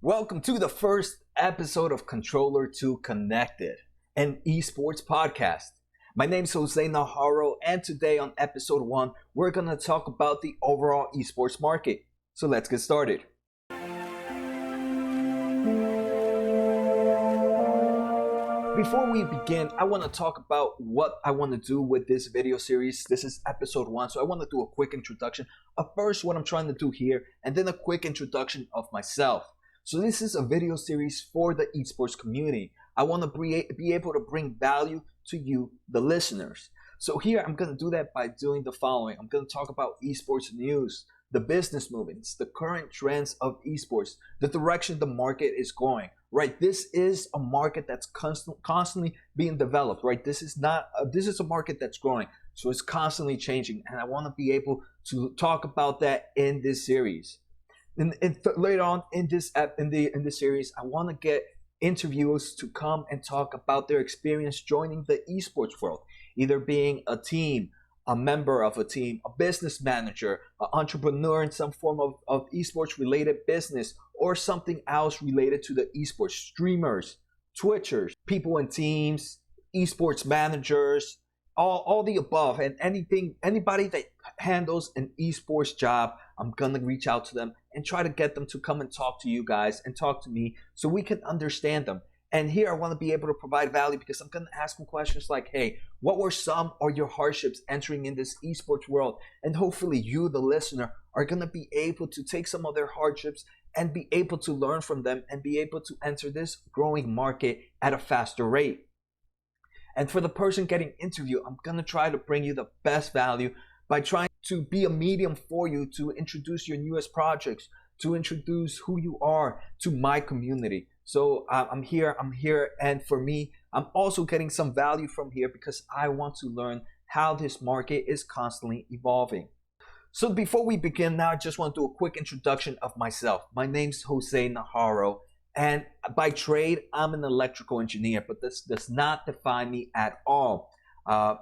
Welcome to the first episode of Controller to Connected, an eSports podcast. My name is Jose Najarro, and today on episode 1, we're going to talk about the overall eSports market. So let's get started. Before we begin, I want to talk about what I want to do with this video series. This is episode 1, so I want to do a quick introduction of first what I'm trying to do here, and then a quick introduction of myself. So this is a video series for the esports community. I want to be able to bring value to you, the listeners. So here I'm going to do that by doing the following. I'm going to talk about esports news, the business movements, the current trends of esports, the direction the market is going, right? This is a market that's constantly being developed, right? This is a market that's growing. So it's constantly changing. And I want to be able to talk about that in this series. And later on in this series, I want to get interviewers to come and talk about their experience joining the esports world, either being a team, a member of a team, a business manager, an entrepreneur in some form of esports related business, or something else related to the esports, streamers, Twitchers, people in teams, esports managers, all the above, and anybody that handles an esports job, I'm gonna reach out to them and try to get them to come and talk to you guys and talk to me so we can understand them. And here I want to be able to provide value because I'm going to ask them questions like, hey, what were some of your hardships entering in this esports world? And hopefully you, the listener, are going to be able to take some of their hardships and be able to learn from them and be able to enter this growing market at a faster rate. And for the person getting interviewed, I'm going to try to bring you the best value by trying to be a medium for you to introduce your newest projects, to introduce who you are to my community. So I'm here, and for me, I'm also getting some value from here because I want to learn how this market is constantly evolving. So before we begin now, I just want to do a quick introduction of myself. My name's Jose Najarro, and by trade, I'm an electrical engineer, but this does not define me at all.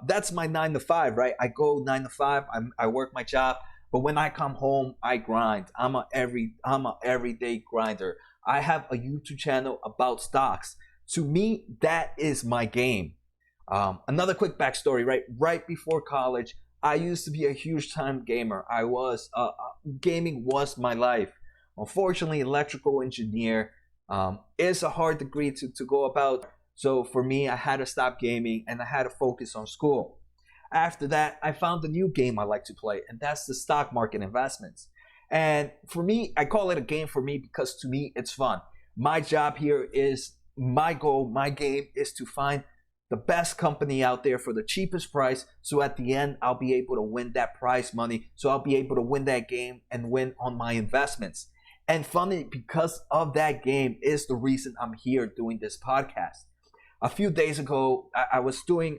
That's my 9 to 5, right? I go 9 to 5, I work my job, but when I come home, I grind. I'm a everyday grinder. I have a YouTube channel about stocks. To me, that is my game. Another quick backstory, right? Right before college, I used to be a huge time gamer. Gaming was my life. Unfortunately, electrical engineer is a hard degree to go about. So for me, I had to stop gaming and I had to focus on school. After that, I found a new game I like to play, and that's the stock market investments. And for me, I call it a game for me because to me, it's fun. My job here is my goal, my game is to find the best company out there for the cheapest price. So at the end, I'll be able to win that prize money. So I'll be able to win that game and win on my investments. And funny, because of that game is the reason I'm here doing this podcast. A few days ago, I was doing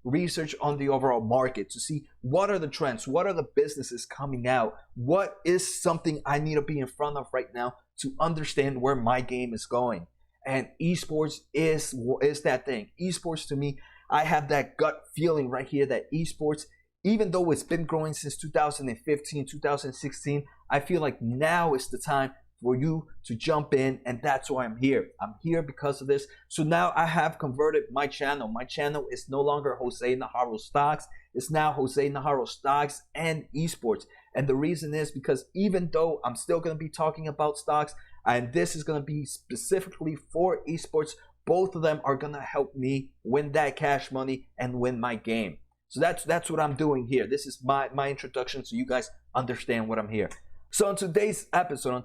research on the overall market to see what are the trends, what are the businesses coming out, what is something I need to be in front of right now to understand where my game is going. And esports is that thing. Esports to me, I have that gut feeling right here that esports, even though it's been growing since 2015, 2016, I feel like now is the time for you to jump in, and that's why I'm here. I'm here because of this. So now I have converted my channel. My channel is no longer Jose Najarro Stocks. It's now Jose Najarro Stocks and Esports. And the reason is because even though I'm still going to be talking about stocks, and this is going to be specifically for esports, both of them are going to help me win that cash money and win my game. So that's what I'm doing here. This is my introduction so you guys understand what I'm here. So on today's episode,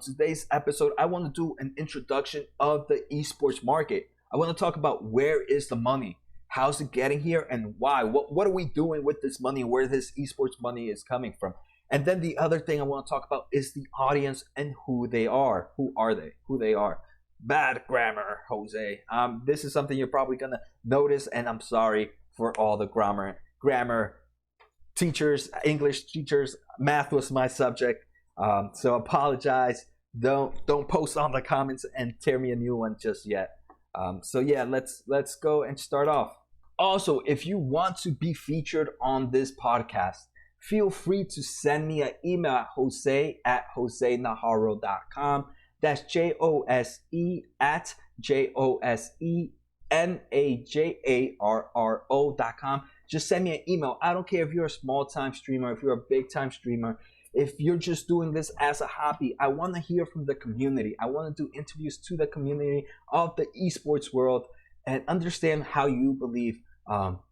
I want to do an introduction of the esports market. I want to talk about where is the money, how's it getting here, and why. What are we doing with this money, where this esports money is coming from. And then the other thing I want to talk about is the audience and who they are. Who are they? Who they are. Bad grammar, Jose. This is something you're probably going to notice, and I'm sorry for all the grammar teachers, English teachers. Math was my subject. So apologize. Don't post on the comments and tear me a new one just yet. So yeah, let's go and start off. Also, if you want to be featured on this podcast, feel free to send me an email at jose@josenajarro.com. That's JOSE at JOSENAJARRO.com. Just send me an email. I don't care if you're a small time streamer, if you're a big time streamer, if you're just doing this as a hobby. I want to hear from the community. I want to do interviews to the community of the esports world and understand how you believe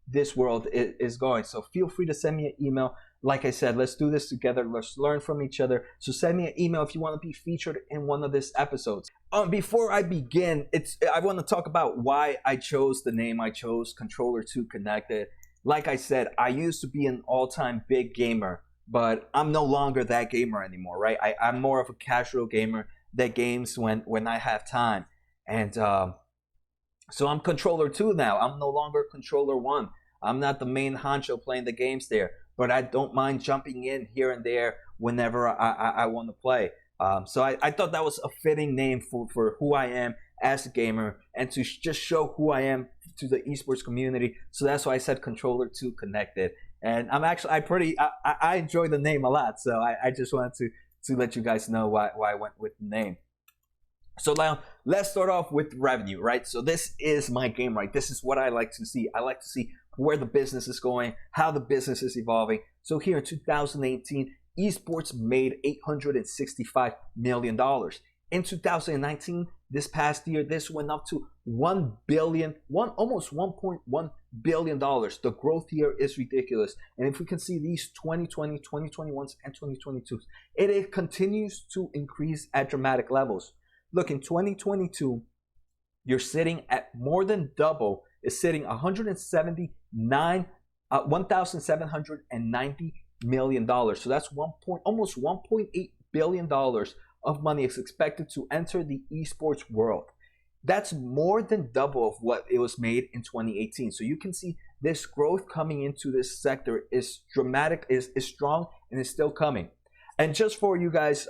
this world is going. So feel free to send me an email. Like I said, let's do this together. Let's learn from each other. So send me an email if you want to be featured in one of these episodes. Before I begin, I want to talk about why I chose the name I chose, Controller 2 Connected. Like I said, I used to be an all-time big gamer, but I'm no longer that gamer anymore, right? I'm more of a casual gamer that games when I have time. And so I'm Controller 2 now. I'm no longer Controller 1. I'm not the main honcho playing the games there, but I don't mind jumping in here and there whenever I want to play. So I thought that was a fitting name for who I am as a gamer and to just show who I am to the esports community. So that's why I said Controller 2 Connected. And I enjoy the name a lot. So I just wanted to let you guys know why I went with the name. So now let's start off with revenue, right? So this is my game, right? This is what I like to see. I like to see where the business is going, how the business is evolving. So here in 2018, esports made $865 million. In 2019, this past year, this went up to almost $1.1 billion. The growth here is ridiculous. And if we can see these 2020, 2021s, and 2022s, it continues to increase at dramatic levels. Look, in 2022, you're sitting at more than double. It's sitting $1.790 million. So that's almost $1.8 billion of money is expected to enter the esports world. That's more than double of what it was made in 2018. So you can see this growth coming into this sector is dramatic, is strong, and is still coming. And just for you guys,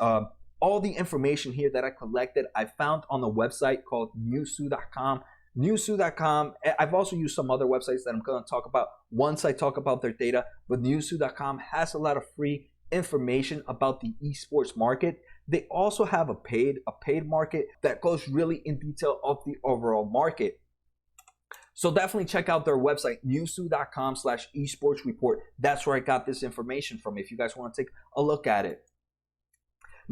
all the information here that I collected, I found on a website called newzoo.com. Newzoo.com. I've also used some other websites that I'm going to talk about once I talk about their data, but newzoo.com has a lot of free information about the esports market. They also have a paid market that goes really in detail of the overall market. So definitely check out their website, newzoo.com/esports report. That's where I got this information from if you guys want to take a look at it.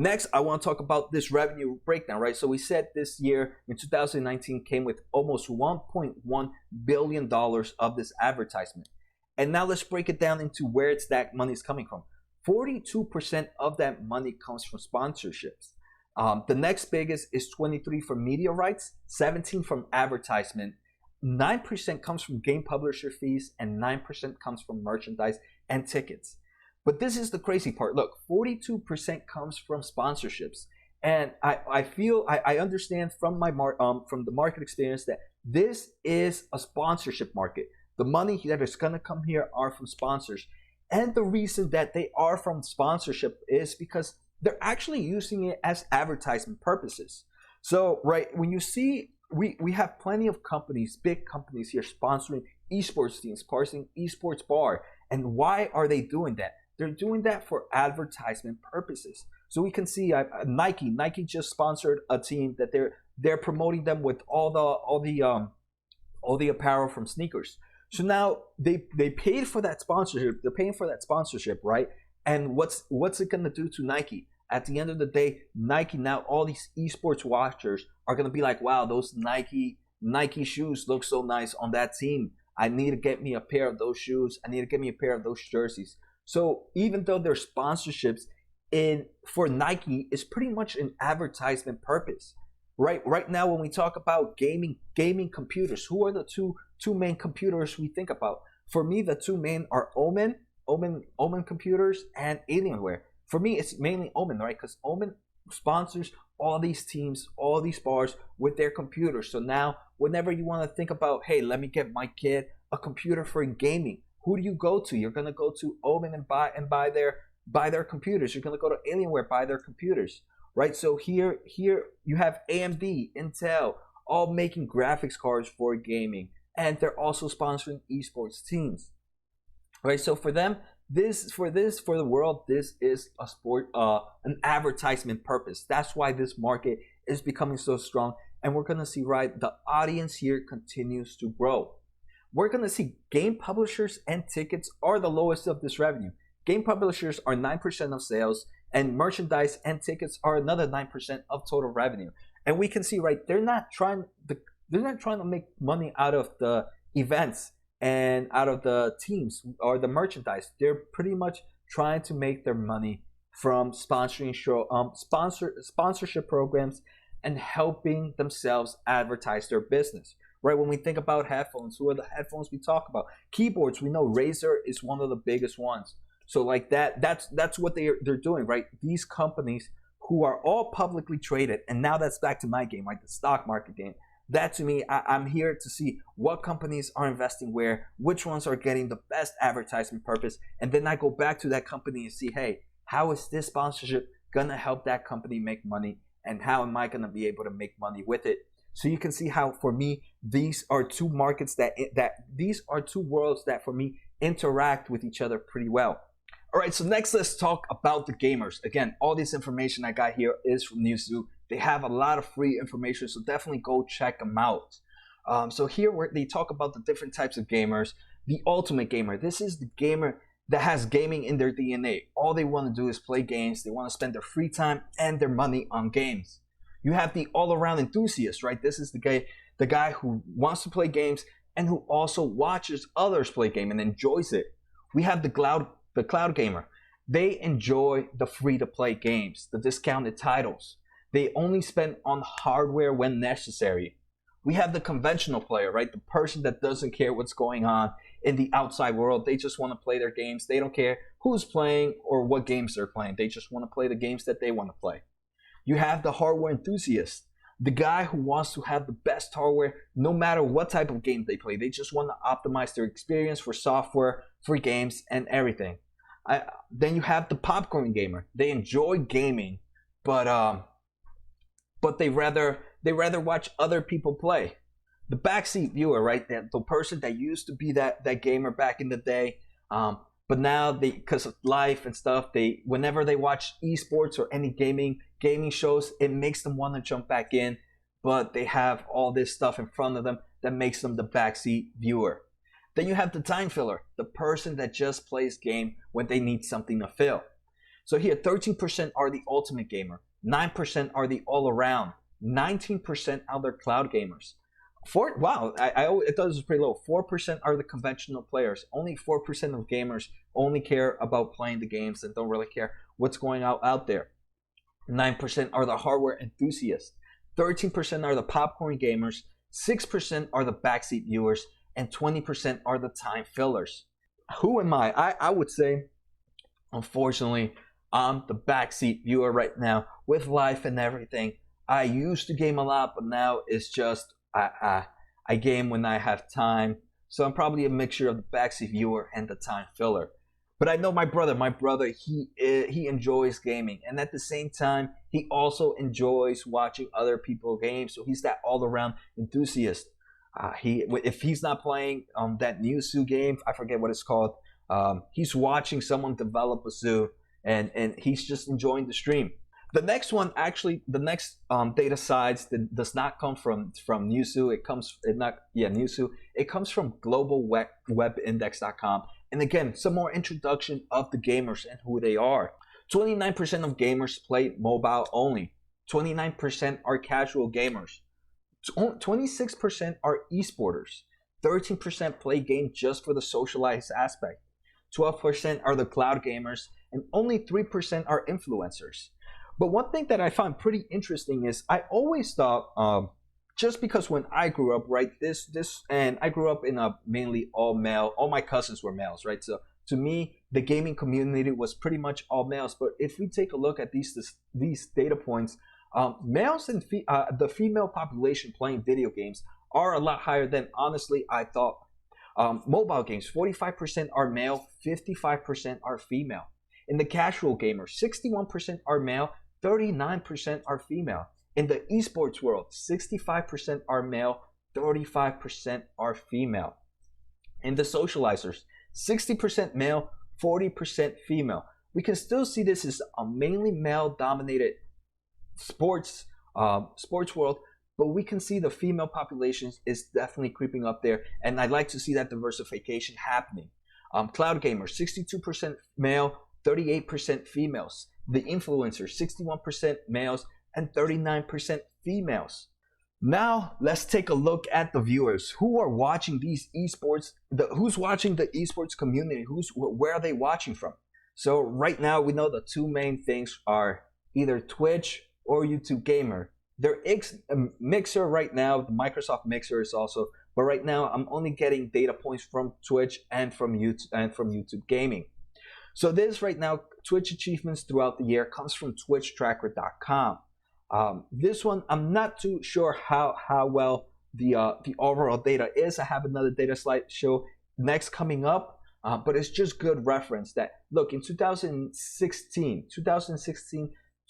Next, I want to talk about this revenue breakdown, right? So we said this year in 2019 came with almost $1.1 billion of this advertisement. And now let's break it down into where that money is coming from. 42% of that money comes from sponsorships. The next biggest is 23% from media rights, 17% from advertisement, 9% comes from game publisher fees, and 9% comes from merchandise and tickets. But this is the crazy part. Look, 42% comes from sponsorships. And I understand from from the market experience that this is a sponsorship market. The money that is going to come here are from sponsors. And the reason that they are from sponsorship is because they're actually using it as advertisement purposes. So, right, when you see, we have plenty of companies, big companies here sponsoring esports teams, sponsoring esports bar. And why are they doing that? They're doing that for advertisement purposes. So we can see Nike just sponsored a team that they're promoting them with all the apparel from sneakers. So now they paid for that sponsorship. They're paying for that sponsorship, right? And what's it gonna do to Nike? At the end of the day, Nike, now all these esports watchers are gonna be like, wow, those Nike shoes look so nice on that team. I need to get me a pair of those shoes. I need to get me a pair of those jerseys. So even though their sponsorships for Nike is pretty much an advertisement purpose, right? Right now, when we talk about gaming computers, who are the two main computers we think about? For me, the two main are Omen computers and Alienware. For me, it's mainly Omen, right? Because Omen sponsors all these teams, all these bars with their computers. So now, whenever you want to think about, hey, let me get my kid a computer for gaming, who do you go to? You're gonna go to Omen and buy their computers. You're gonna go to Alienware, buy their computers, right? So here you have AMD, Intel, all making graphics cards for gaming, and they're also sponsoring esports teams, right? So for them, for the world, this is a sport, an advertisement purpose. That's why this market is becoming so strong, and we're going to see, right, the audience here continues to grow. We're going to see game publishers and tickets are the lowest of this revenue. Game publishers are 9% of sales, and merchandise and tickets are another 9% of total revenue. And we can see, right, they're not trying to make money out of the events and out of the teams or the merchandise. They're pretty much trying to make their money from sponsorship programs and helping themselves advertise their business. Right, when we think about headphones, who are the headphones we talk about? Keyboards, we know Razer is one of the biggest ones. So like that's what they're doing, right? These companies who are all publicly traded, and now that's back to my game, right? The stock market game. That to me, I'm here to see what companies are investing where, which ones are getting the best advertisement purpose, and then I go back to that company and see, hey, how is this sponsorship gonna help that company make money, and how am I gonna be able to make money with it? So you can see how, for me, these are two markets these are two worlds that, for me, interact with each other pretty well. All right, so next let's talk about the gamers. Again, all this information I got here is from Newzoo. They have a lot of free information, so definitely go check them out. So here they talk about the different types of gamers. The ultimate gamer. This is the gamer that has gaming in their DNA. All they want to do is play games. They want to spend their free time and their money on games. You have the all-around enthusiast, right? This is the guy who wants to play games and who also watches others play game and enjoys it. We have the cloud gamer. They enjoy the free-to-play games, the discounted titles. They only spend on hardware when necessary. We have the conventional player, right? The person that doesn't care what's going on in the outside world. They just want to play their games. They don't care who's playing or what games they're playing. They just want to play the games that they want to play. You have the hardware enthusiast, the guy who wants to have the best hardware no matter what type of game they play. They just want to optimize their experience for software, for games, and everything. Then you have the popcorn gamer. They enjoy gaming, but they rather watch other people play. The backseat viewer, right? The person that used to be that gamer back in the day, but now because of life and stuff, whenever they watch eSports or any gaming shows, it makes them want to jump back in, but they have all this stuff in front of them that makes them the backseat viewer. Then you have the time filler, the person that just plays game when they need something to fill. So here, 13% are the ultimate gamer, 9% are the all-around, 19% are the cloud gamers. I thought this was pretty low. 4% are the conventional players. Only 4% of gamers only care about playing the games and don't really care what's going out there. 9% are the hardware enthusiasts. 13% are the popcorn gamers. 6% are the backseat viewers. And 20% are the time fillers. Who am I? I would say, unfortunately, I'm the backseat viewer right now with life and everything. I used to game a lot, but now it's just I game when I have time. So I'm probably a mixture of the backseat viewer and the time filler. But I know my brother, he enjoys gaming. And at the same time, he also enjoys watching other people game. So he's that all-around enthusiast. If he's not playing that new zoo game, I forget what it's called, he's watching someone develop a zoo, and he's just enjoying the stream. The next one, actually, the next data sites that does not come from Newzoo. It comes from globalwebindex.com. And again, some more introduction of the gamers and who they are. 29% of gamers play mobile only. 29% are casual gamers. 26% are eSporters. 13% play games just for the socialized aspect. 12% are the cloud gamers, and only 3% are influencers. But one thing that I find pretty interesting is I always thought, just because when I grew up, right, and I grew up in a mainly all male, all my cousins were males, right? So to me, the gaming community was pretty much all males. But if we take a look at these data points, males and the female population playing video games are a lot higher than honestly I thought. Mobile games, 45% are male, 55% are female. In the casual gamers, 61% are male, 39% are female. In the eSports world, 65% are male, 35% are female. In the socializers, 60% male, 40% female. We can still see this is a mainly male-dominated sports sports world, but we can see the female population is definitely creeping up there, and I'd like to see that diversification happening. Cloud gamers, 62% male, 38% females. The influencers, 61% males and 39% females. Now let's take a look at the viewers who are watching these esports. Who's watching the esports community? Where are they watching from? So right now we know the two main things are either Twitch or YouTube Gamer. There is a Mixer right now. The Microsoft Mixer is also, but right now I'm only getting data points from Twitch and from YouTube Gaming. So this right now, Twitch achievements throughout the year comes from TwitchTracker.com. This one, I'm not too sure how well the overall data is. I have another data slideshow next coming up, but it's just good reference that, look, in 2016,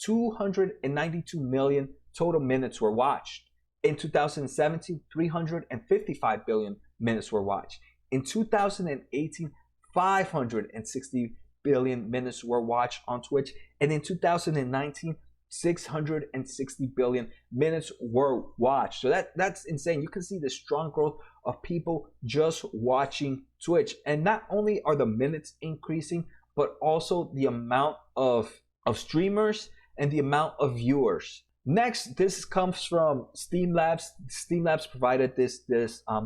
292 million total minutes were watched. In 2017, 355 billion minutes were watched. In 2018, 560 billion minutes were watched on Twitch. And in 2019, 660 billion minutes were watched. So that's insane. You can see the strong growth of people just watching Twitch. And not only are the minutes increasing, but also the amount of streamers and the amount of viewers. Next, this comes from Steam Labs. Steam Labs provided this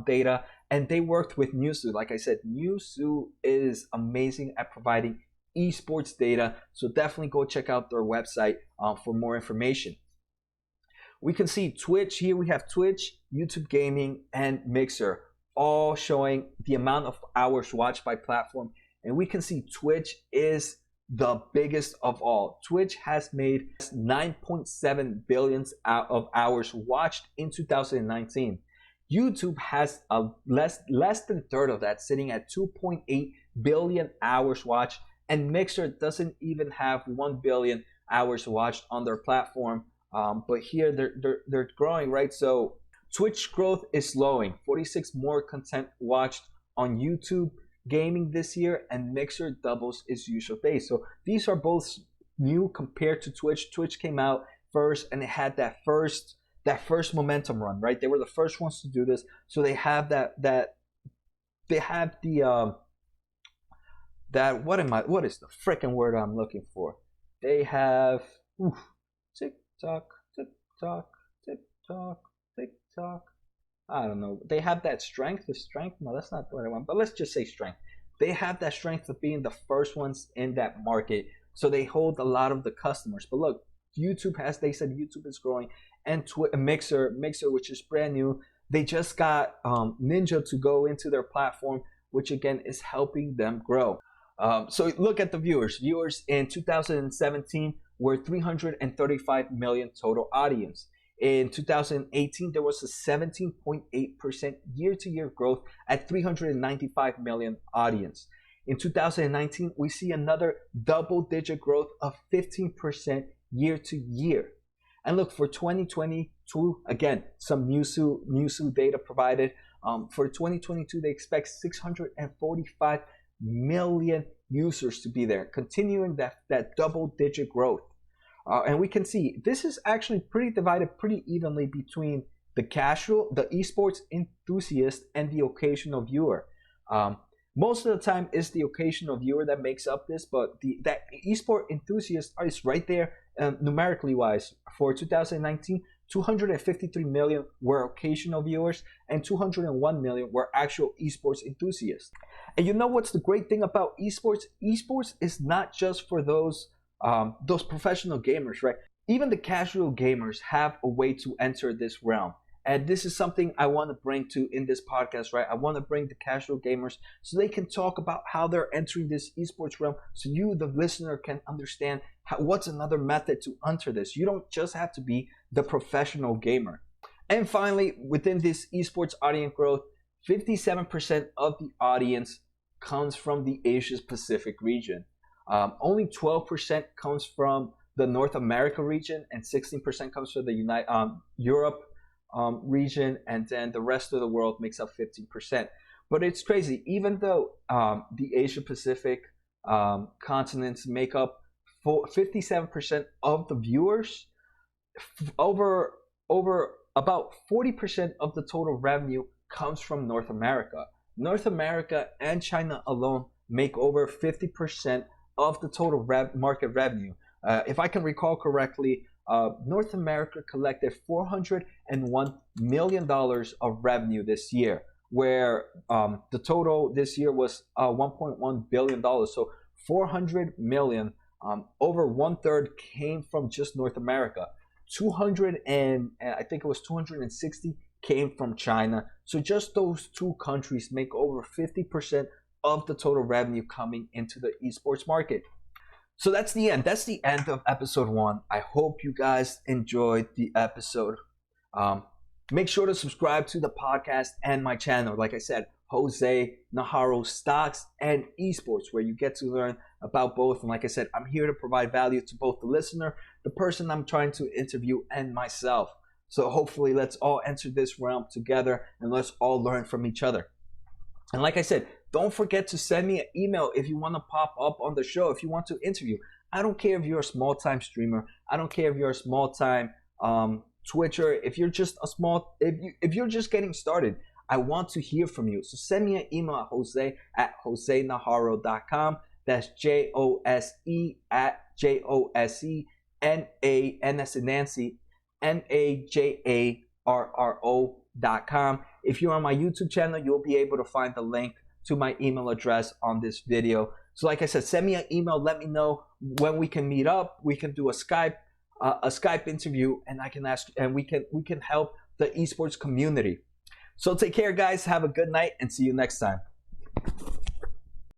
data, and they worked with Newzoo. Like I said, Newzoo is amazing at providing esports data, so definitely go check out their website for more information. We can see Twitch here. We have Twitch, YouTube Gaming, and Mixer, all showing the amount of hours watched by platform. And we can see Twitch is the biggest of all. Twitch has made 9.7 billion of hours watched in 2019. YouTube has a less than a third of that, sitting at 2.8 billion hours watched. And Mixer doesn't even have 1 billion hours watched on their platform. But here they're growing, right? So Twitch growth is slowing. 46 more content watched on YouTube Gaming this year, and Mixer doubles its user base. So these are both new compared to Twitch. Twitch came out first, and it had that first momentum run, right? They were the first ones to do this, so they have that they have the what is the freaking word I'm looking for? They have TikTok. I don't know. They have that strength. The strength? No, that's not what I want. But let's just say strength. They have that strength of being the first ones in that market, so they hold a lot of the customers. But look, YouTube they said YouTube is growing, and Mixer, which is brand new, they just got Ninja to go into their platform, which again is helping them grow. So look at the viewers. Viewers in 2017 were 335 million total audience. In 2018, there was a 17.8% year-to-year growth at 395 million audience. In 2019, we see another double-digit growth of 15% year-to-year. And look, for 2022, again, some Newzoo data provided. For 2022, they expect 645 million users to be there, continuing that double-digit growth. And we can see this is actually divided pretty evenly between the esports enthusiast, and the occasional viewer. Most of the time it's the occasional viewer that makes up this, but that esport enthusiast is right there numerically wise. For 2019, 253 million were occasional viewers, and 201 million were actual esports enthusiasts. And you know what's the great thing about esports? Esports is not just for those professional gamers, right? Even the casual gamers have a way to enter this realm. And this is something I want to bring to in this podcast, right? I want to bring the casual gamers so they can talk about how they're entering this esports realm, so you, the listener, can understand what's another method to enter this. You don't just have to be the professional gamer. And finally, within this esports audience growth, 57% of the audience comes from the Asia Pacific region. Only 12% comes from the North America region, and 16% comes from the Europe region, and then the rest of the world makes up 15%. But it's crazy, even though the Asia Pacific continents make up 57% of the viewers, over about 40% of the total revenue comes from North America. North America and China alone make over 50% of the total market revenue. If I can recall correctly, North America collected $401 million of revenue this year, where the total this year was $1.1 billion. So 400 million, over 1/3 came from just North America. 200 and I think it was 260 came from China. So just those two countries make over 50% of the total revenue coming into the esports market. So that's the end. That's the end of episode 1. I hope you guys enjoyed the episode. Make sure to subscribe to the podcast and my channel. Like I said, Jose Najarro Stocks and Esports, where you get to learn about both. And like I said, I'm here to provide value to both the listener, the person I'm trying to interview, and myself. So hopefully let's all enter this realm together and let's all learn from each other. And like I said, don't forget to send me an email if you want to pop up on the show, if you want to interview. I don't care if you're a small-time streamer. I don't care if you're a small-time Twitcher. If you're just if you're just getting started, I want to hear from you. So send me an email at jose@josenajarro.com. That's JOSE@JOSENANCY, NAJARRO.com. If you're on my YouTube channel, you'll be able to find the link to my email address on this video. So like I said, send me an email. Let me know when we can meet up. We can do a Skype interview, and I can ask, and we can help the esports community. So take care, guys. Have a good night, and see you next time.